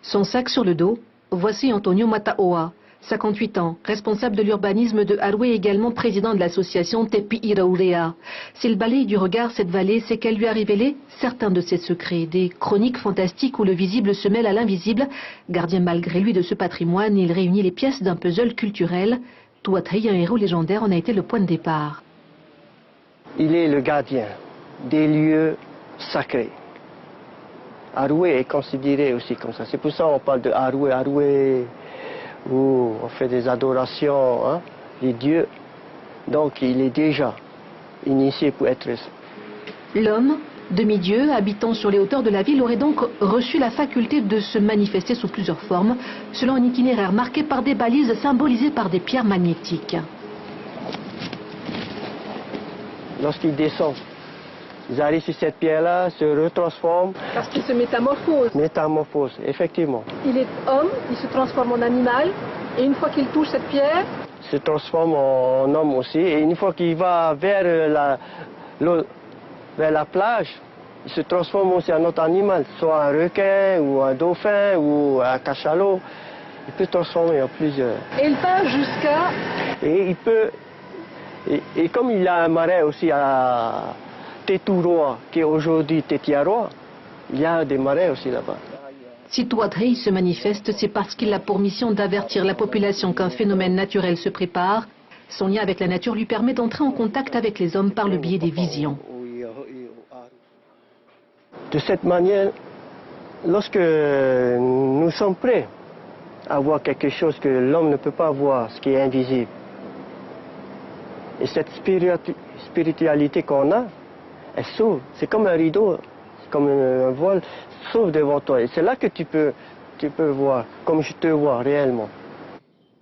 Son sac sur le dos, voici Antonio Mataoa, 58 ans, responsable de l'urbanisme de Aroué, également président de l'association Tepi Iraurea. S'il balaye du regard cette vallée, c'est qu'elle lui a révélé certains de ses secrets, des chroniques fantastiques où le visible se mêle à l'invisible. Gardien malgré lui de ce patrimoine, il réunit les pièces d'un puzzle culturel. Tuatei, un héros légendaire, en a été le point de départ. Il est le gardien des lieux sacrés. Aroué est considéré aussi comme ça. C'est pour ça qu'on parle de Aroué. Aroué, où on fait des adorations, hein, les dieux. Donc il est déjà initié pour être... L'homme, demi-dieu, habitant sur les hauteurs de la ville, aurait donc reçu la faculté de se manifester sous plusieurs formes, selon un itinéraire marqué par des balises symbolisées par des pierres magnétiques. Lorsqu'il descend, ils arrivent sur cette pierre-là, se retransforment. Parce qu'il se métamorphose. Métamorphose, effectivement. Il est homme, il se transforme en animal, et une fois qu'il touche cette pierre... Il se transforme en homme aussi, et une fois qu'il va vers la plage, il se transforme aussi en autre animal, soit un requin, ou un dauphin, ou un cachalot. Il peut transformer en plusieurs. Et il part jusqu'à... Et il peut... Et comme il a un marais aussi à Tetouroa, qui est aujourd'hui Tetiaroa, il y a des marais aussi là-bas. Si Tuatei se manifeste, c'est parce qu'il a pour mission d'avertir la population qu'un phénomène naturel se prépare. Son lien avec la nature lui permet d'entrer en contact avec les hommes par le biais des visions. De cette manière, lorsque nous sommes prêts à voir quelque chose que l'homme ne peut pas voir, ce qui est invisible, et cette spiritualité qu'on a, elle s'ouvre. C'est comme un rideau, c'est comme un voile, s'ouvre devant toi. Et c'est là que tu peux voir, comme je te vois réellement.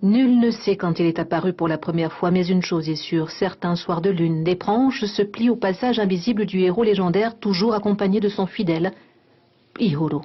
Nul ne sait quand il est apparu pour la première fois, mais une chose est sûre, certains soirs de lune, des branches se plient au passage invisible du héros légendaire, toujours accompagné de son fidèle Ihuru.